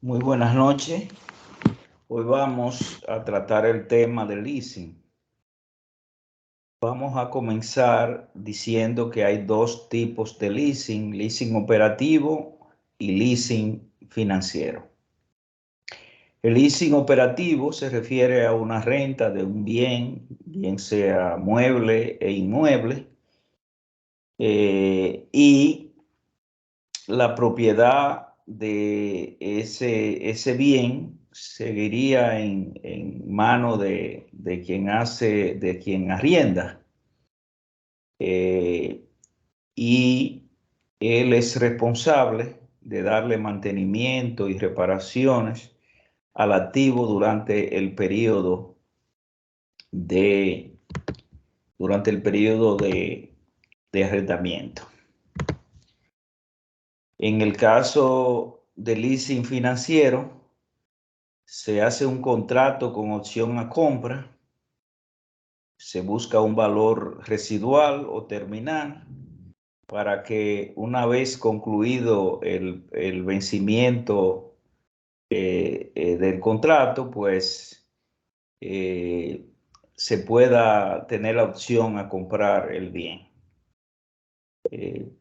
Muy buenas noches. Hoy vamos a tratar el tema del leasing. Vamos a comenzar diciendo que hay dos tipos de leasing: leasing operativo y leasing financiero. El leasing operativo se refiere a una renta de un bien, bien sea mueble e inmueble, y la propiedad de ese bien seguiría en mano de quien arrienda. Y él es responsable de darle mantenimiento y reparaciones al activo durante el periodo de, de arrendamiento. En el caso del leasing financiero, se hace un contrato con opción a compra, se busca un valor residual o terminal para que, una vez concluido el vencimiento del contrato, pues se pueda tener la opción a comprar el bien.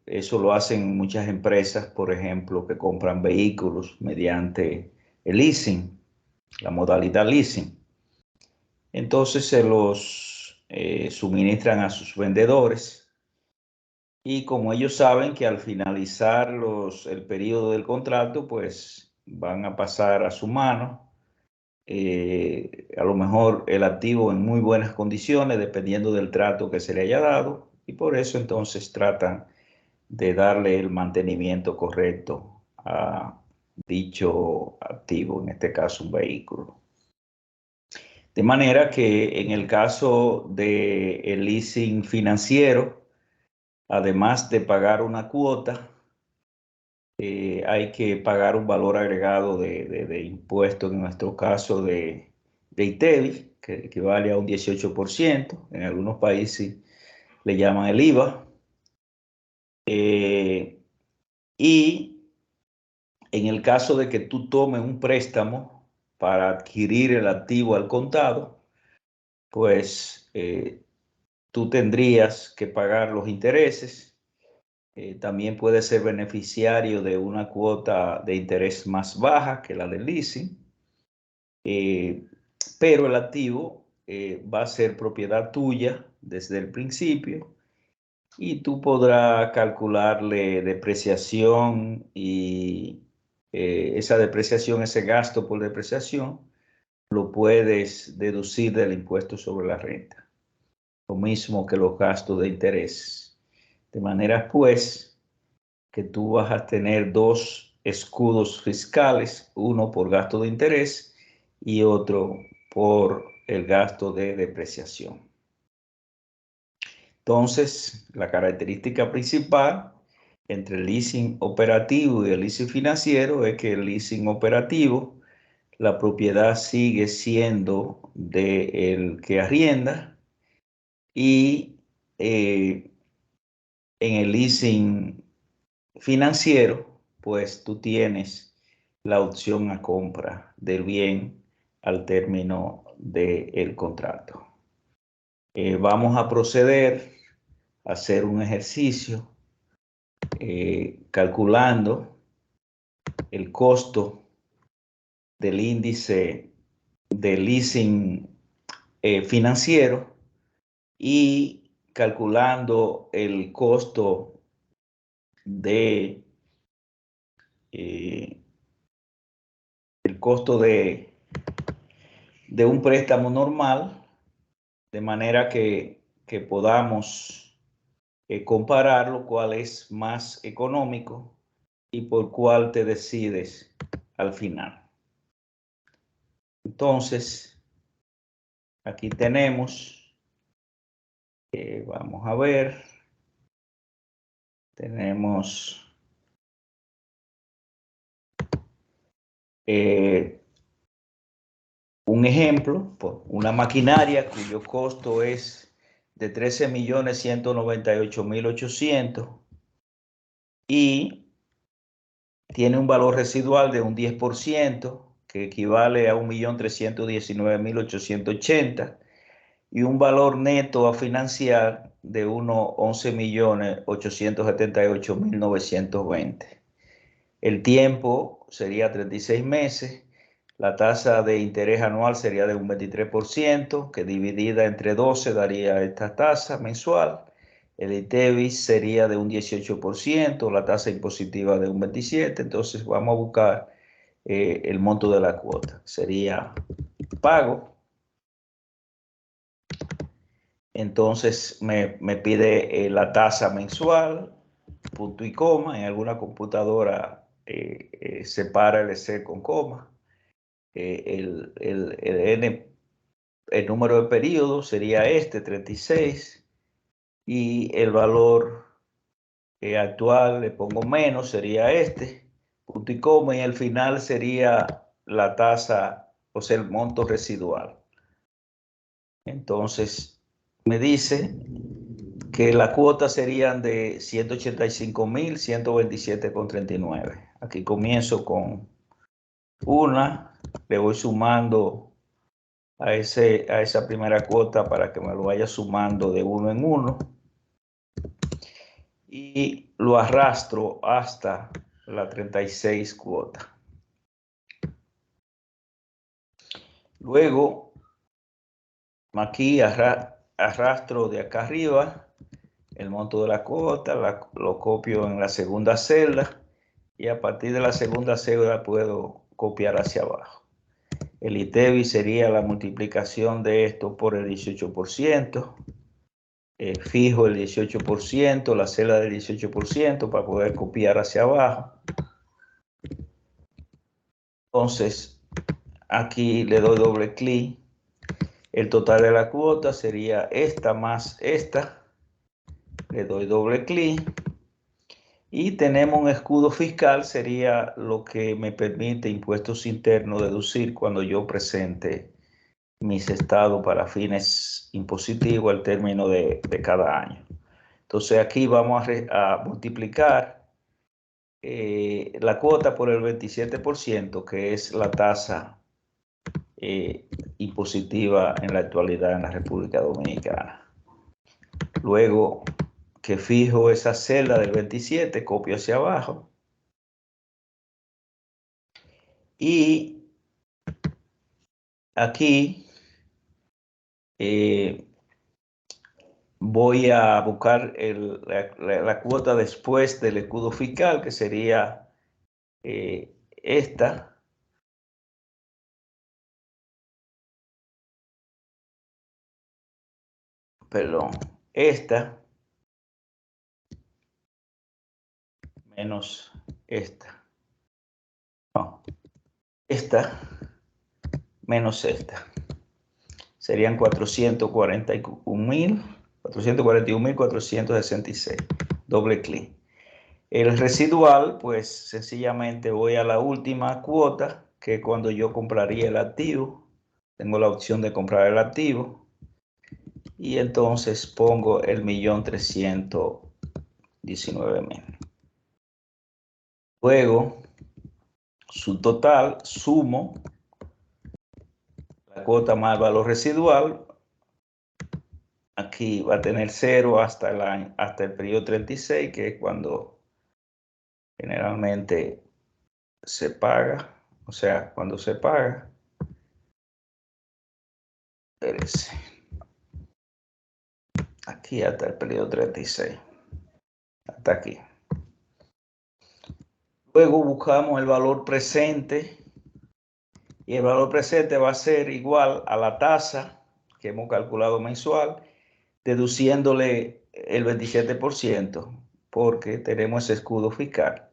Eso lo hacen muchas empresas, por ejemplo, que compran vehículos mediante el leasing, la modalidad leasing. Entonces se los suministran a sus vendedores, y como ellos saben que al finalizar el periodo del contrato, pues van a pasar a su mano, a lo mejor el activo en muy buenas condiciones, dependiendo del trato que se le haya dado, y por eso entonces tratan de darle el mantenimiento correcto a dicho activo, en este caso un vehículo. De manera que en el caso del leasing financiero, además de pagar una cuota, hay que pagar un valor agregado de impuesto, en nuestro caso de ITEVI, que equivale a un 18%. En algunos países le llaman el IVA. Y en el caso de que tú tomes un préstamo para adquirir el activo al contado, pues tú tendrías que pagar los intereses. También puedes ser beneficiario de una cuota de interés más baja que la del leasing, pero el activo va a ser propiedad tuya desde el principio, y tú podrás calcularle depreciación, y esa depreciación, ese gasto por depreciación, lo puedes deducir del impuesto sobre la renta, lo mismo que los gastos de interés. De manera pues que tú vas a tener dos escudos fiscales, uno por gasto de interés y otro por el gasto de depreciación. Entonces, la característica principal entre el leasing operativo y el leasing financiero es que el leasing operativo, la propiedad sigue siendo del que arrienda, y en el leasing financiero, pues tú tienes la opción a compra del bien al término del contrato. Vamos a proceder a hacer un ejercicio calculando el costo del índice de leasing financiero, y calculando el costo de eh, el costo de un préstamo normal, de manera que podamos compararlo, cuál es más económico y por cuál te decides al final. Entonces, aquí tenemos, vamos a ver, tenemos un ejemplo, una maquinaria cuyo costo es de 13.198.800, y tiene un valor residual de un 10%, que equivale a 1.319.880, y un valor neto a financiar de unos 11.878.920. El tiempo sería 36 meses. La tasa de interés anual sería de un 23%, que dividida entre 12 daría esta tasa mensual. El ITEVIS sería de un 18%, la tasa impositiva de un 27%. Entonces vamos a buscar el monto de la cuota. Sería pago. Entonces me pide la tasa mensual, punto y coma. En alguna computadora separa el C con coma. El número de periodos sería 36, y el valor actual, le pongo menos, sería punto y coma, y el final sería la tasa, o sea, el monto residual. Entonces me dice que la cuota serían de 185.127,39. Aquí comienzo con una, le voy sumando a esa primera cuota para que me lo vaya sumando de uno en uno, y lo arrastro hasta la 36 cuota. Luego, aquí arrastro de acá arriba el monto de la cuota, lo copio en la segunda celda, y a partir de la segunda celda puedo copiar hacia abajo. El ITEVIS sería la multiplicación de esto por el 18%. Fijo el 18%, la celda del 18%, para poder copiar hacia abajo. Entonces, aquí le doy doble clic. El total de la cuota sería esta más esta. Le doy doble clic. Y tenemos un escudo fiscal, sería lo que me permite impuestos internos deducir cuando yo presente mis estados para fines impositivos al término de cada año. Entonces aquí vamos a multiplicar la cuota por el 27%, que es la tasa impositiva en la actualidad en la República Dominicana. Luego que fijo esa celda del 27, copio hacia abajo. Y aquí voy a buscar la cuota después del escudo fiscal, que sería esta. Perdón, esta menos esta. No, esta menos esta. Serían 441.466. Doble clic. El residual, pues sencillamente voy a la última cuota, que es cuando yo compraría el activo. Tengo la opción de comprar el activo. Y entonces pongo el 1.319.000. Luego, su total, sumo la cuota más el valor residual. Aquí va a tener 0 hasta el periodo 36, que es cuando generalmente se paga. O sea, cuando se paga. Espérese. Aquí hasta el periodo 36. Hasta aquí. Luego buscamos el valor presente. Y el valor presente va a ser igual a la tasa que hemos calculado mensual, deduciéndole el 27%, porque tenemos ese escudo fiscal.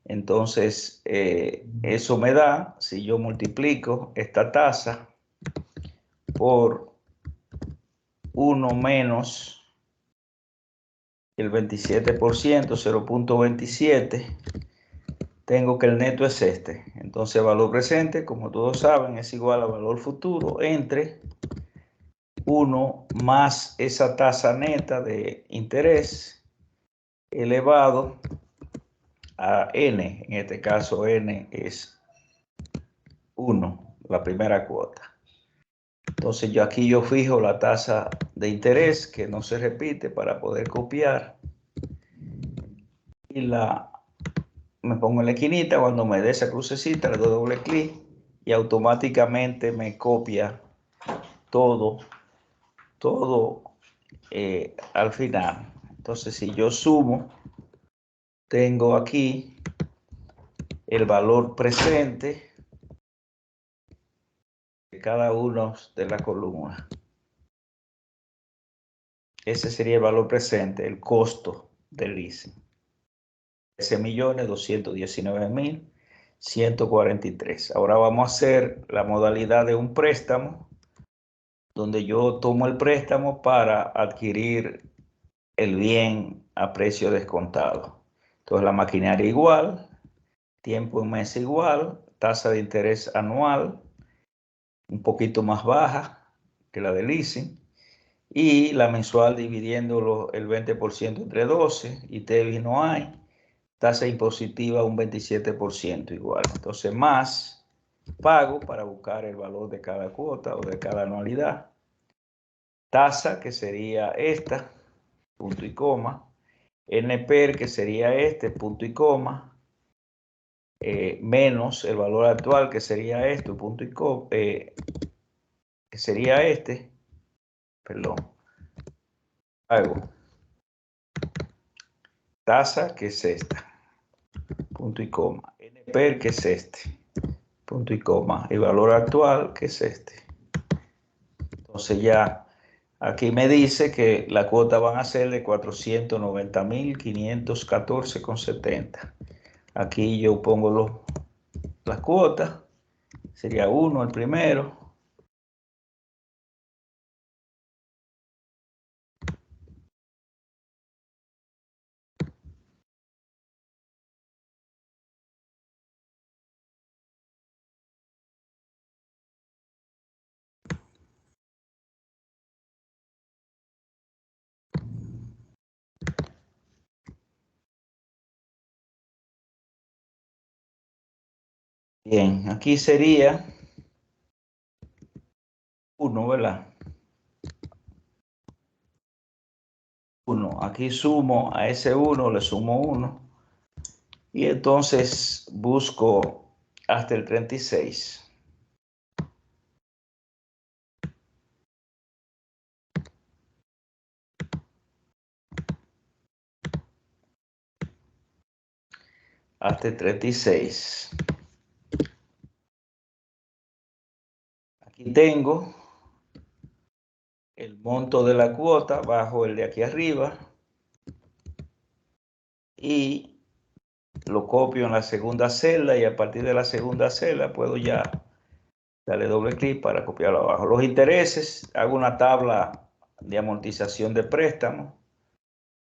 Entonces, eso me da, si yo multiplico esta tasa por 1 menos el 27%, 0.27, tengo que el neto es este. Entonces, el valor presente, como todos saben, es igual al valor futuro entre 1 más esa tasa neta de interés elevado a n, en este caso n es 1, la primera cuota. Entonces yo aquí fijo la tasa de interés que no se repite para poder copiar y me pongo en la esquinita. Cuando me dé esa crucecita le doy doble clic y automáticamente me copia todo al final. Entonces si yo sumo, tengo aquí el valor presente de cada uno de las columnas. Ese sería el valor presente, el costo del leasing. 13.219.143. Ahora vamos a hacer la modalidad de un préstamo, donde yo tomo el préstamo para adquirir el bien a precio descontado. Entonces la maquinaria igual, tiempo en mes igual, tasa de interés anual un poquito más baja que la de leasing, y la mensual dividiéndolo el 20% entre 12, y TEBIS no hay, tasa impositiva un 27% igual. Entonces más pago para buscar el valor de cada cuota o de cada anualidad. Tasa, que sería esta, punto y coma. NPER, que sería este, punto y coma. Menos el valor actual, que sería esto, punto y coma, que sería este, perdón, pago. Tasa, que es esta, punto y coma. NPER, que es este, punto y coma. El valor actual, que es este. Entonces ya aquí me dice que la cuota van a ser de 490.514,70. Aquí yo pongo las cuotas. Sería 1 el primero. Bien, aquí sería 1, ¿verdad? 1. Aquí sumo a ese 1, le sumo 1. Y entonces busco hasta el 36. Hasta el 36. Aquí tengo el monto de la cuota bajo el de aquí arriba y lo copio en la segunda celda, y a partir de la segunda celda puedo ya darle doble clic para copiarlo abajo. Los intereses, hago una tabla de amortización de préstamo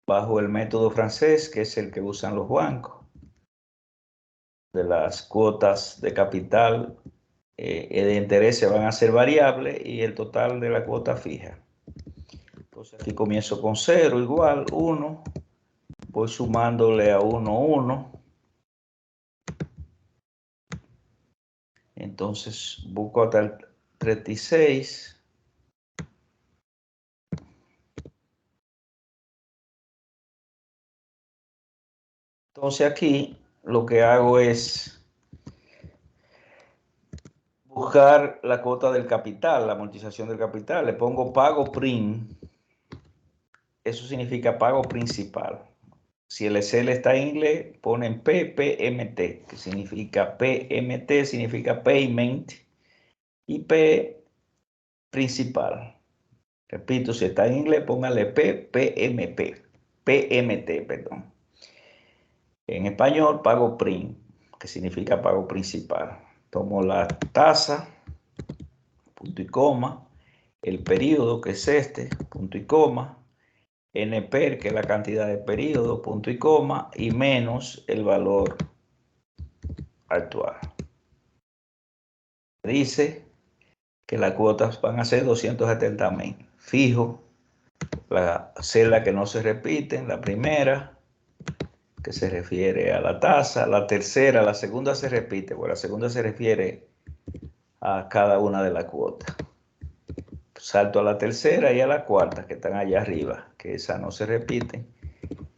bajo el método francés, que es el que usan los bancos, de las cuotas de capital de interés van a ser variables y el total de la cuota fija. Entonces aquí comienzo con 0 igual 1, voy sumándole a 1, 1. Entonces busco hasta el 36. Entonces aquí lo que hago es buscar la cuota del capital, la amortización del capital. Le pongo pago prim. Eso significa pago principal. Si el Excel está en inglés, ponen PPMT, que significa PMT, significa payment, y P principal. Repito, si está en inglés, póngale PPMT, perdón. En español, pago prim, que significa pago principal. Tomo la tasa, punto y coma, el periodo, que es este, punto y coma, NPER, que es la cantidad de periodo, punto y coma, y menos el valor actual. Dice que las cuotas van a ser 270.000. Fijo la celda que no se repiten, la primera, que se refiere a la tasa. La tercera, la segunda se repite, porque la segunda se refiere a cada una de las cuotas. Salto a la tercera y a la cuarta, que están allá arriba, que esas no se repiten.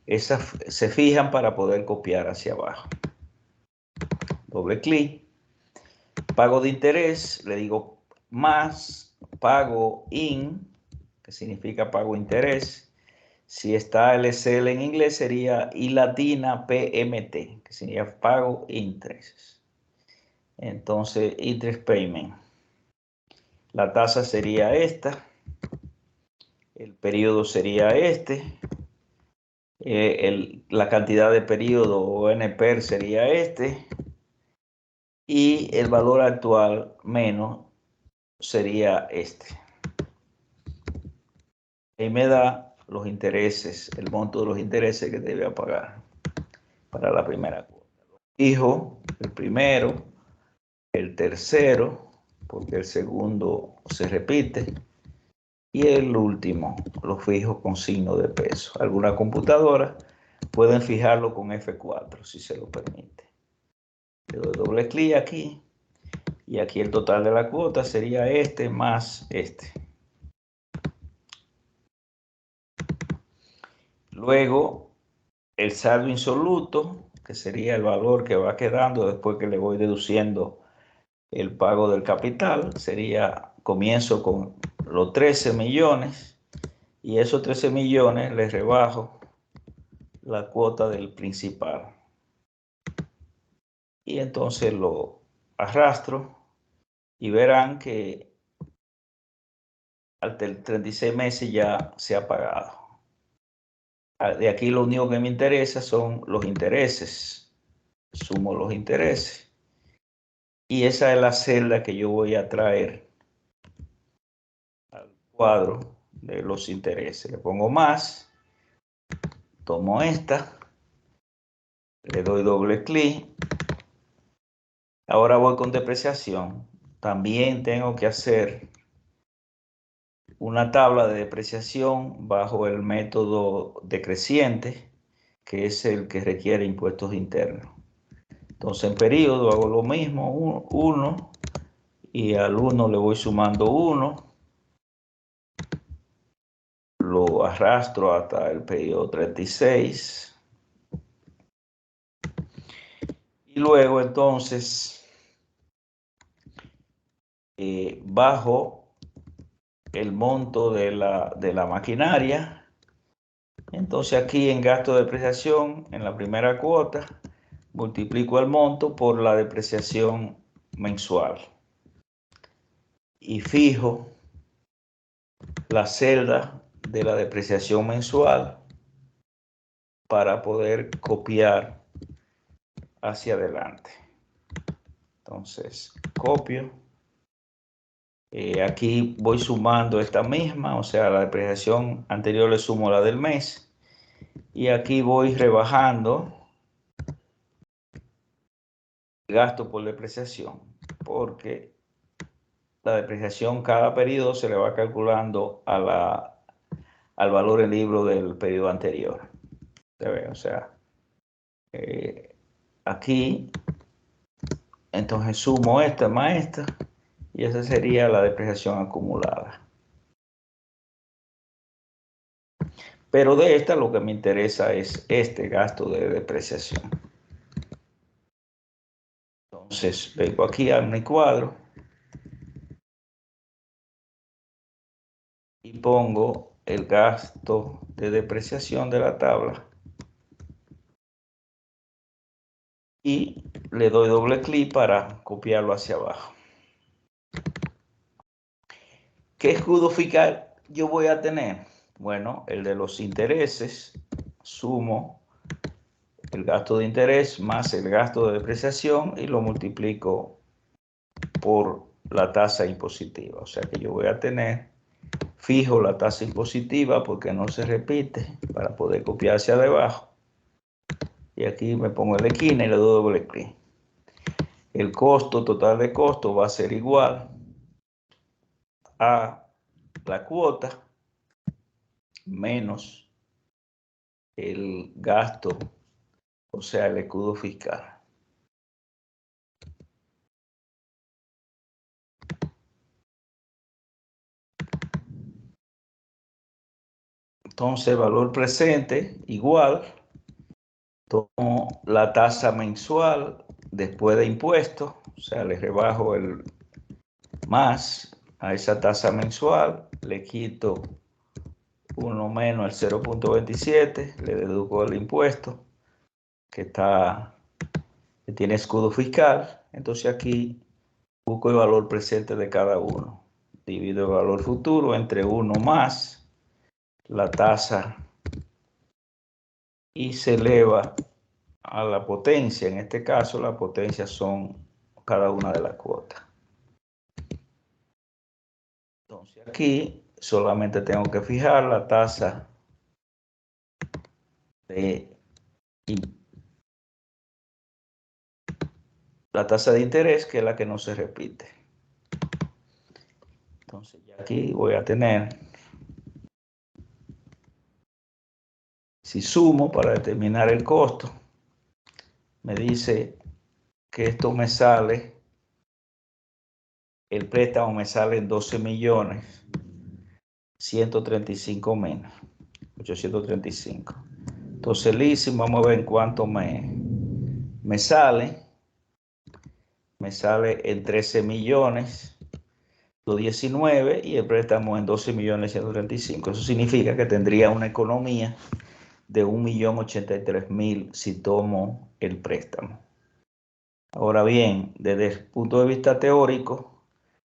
Esas se fijan para poder copiar hacia abajo. Doble clic. Pago de interés, le digo más, pago in, que significa pago interés. Si está LCL en inglés sería I latina PMT, que sería pago intereses. Entonces, interest payment. La tasa sería esta. El periodo sería este. La cantidad de periodo o NPER sería este. Y el valor actual menos sería este. Y me da los intereses, el monto de los intereses que debe pagar para la primera cuota. Fijo el primero, el tercero, porque el segundo se repite, y el último lo fijo con signo de peso. Alguna computadora pueden fijarlo con F4 si se lo permite. Le doy doble clic aquí y aquí el total de la cuota sería este más este. Luego el saldo insoluto, que sería el valor que va quedando después que le voy deduciendo el pago del capital, sería, comienzo con los 13 millones y esos 13 millones les rebajo la cuota del principal. Y entonces lo arrastro y verán que al 36 meses ya se ha pagado. De aquí lo único que me interesa son los intereses. Sumo los intereses. Y esa es la celda que yo voy a traer al cuadro de los intereses. Le pongo más, tomo esta, le doy doble clic. Ahora voy con depreciación. También tengo que hacer una tabla de depreciación bajo el método decreciente, que es el que requiere impuestos internos. Entonces en periodo hago lo mismo, 1, y al 1 le voy sumando 1. Lo arrastro hasta el periodo 36. Y luego entonces bajo el monto de la maquinaria. Entonces aquí en gasto de depreciación, en la primera cuota, multiplico el monto por la depreciación mensual. Y fijo la celda de la depreciación mensual para poder copiar hacia adelante. Entonces, copio. Aquí voy sumando esta misma, o sea, la depreciación anterior le sumo la del mes. Y aquí voy rebajando gasto por depreciación, porque la depreciación cada periodo se le va calculando al valor en libro del periodo anterior. ¿Se ve? O sea, aquí, entonces sumo esta más esta, y esa sería la depreciación acumulada. Pero de esta lo que me interesa es este gasto de depreciación. Entonces vengo aquí a mi cuadro y pongo el gasto de depreciación de la tabla y le doy doble clic para copiarlo hacia abajo. ¿Qué escudo fiscal yo voy a tener? Bueno, el de los intereses, sumo el gasto de interés más el gasto de depreciación y lo multiplico por la tasa impositiva. O sea que yo voy a tener, fijo la tasa impositiva porque no se repite para poder copiar hacia debajo. Y aquí me pongo en la esquina y le doy doble clic. El costo total de costo va a ser igual a la cuota menos el gasto o sea, el escudo fiscal. Entonces, valor presente igual, tomo la tasa mensual después de impuestos, o sea, le rebajo el más a esa tasa mensual, le quito 1 menos el 0.27, le deduzco el impuesto que tiene escudo fiscal. Entonces aquí busco el valor presente de cada uno. Divido el valor futuro entre 1 más la tasa y se eleva a la potencia. En este caso, la potencia son cada una de las cuotas. Entonces aquí solamente tengo que fijar la tasa de interés, que es la que no se repite. Entonces ya aquí voy a tener, si sumo para determinar el costo, me dice que esto me sale, el préstamo me sale en 12 millones 135 menos 835. Entonces el leasing, vamos a ver en cuánto me sale. Me sale en 13 millones 19 y el préstamo en 12 millones 135. Eso significa que tendría una economía de 1.083.000 si tomo el préstamo. Ahora bien, desde el punto de vista teórico,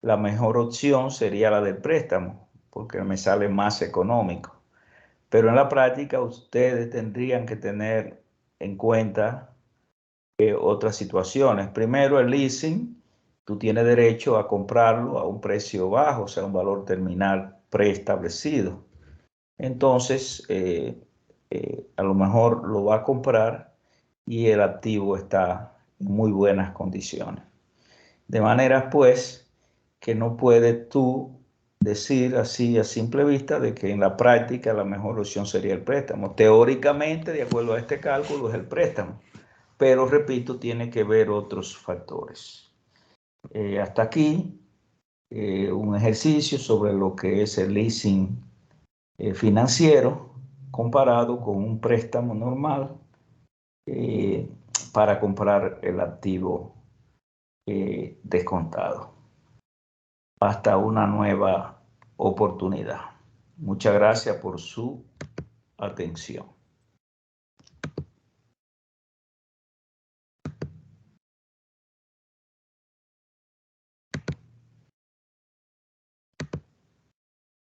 la mejor opción sería la del préstamo, porque me sale más económico. Pero en la práctica ustedes tendrían que tener en cuenta otras situaciones. Primero, el leasing, tú tienes derecho a comprarlo a un precio bajo, o sea, un valor terminal preestablecido. Entonces, a lo mejor lo va a comprar y el activo está en muy buenas condiciones. De manera, pues, que no puedes tú decir así a simple vista de que en la práctica la mejor opción sería el préstamo. Teóricamente, de acuerdo a este cálculo, es el préstamo. Pero, repito, tiene que ver otros factores. Hasta aquí, un ejercicio sobre lo que es el leasing financiero comparado con un préstamo normal para comprar el activo descontado. Hasta una nueva oportunidad. Muchas gracias por su atención.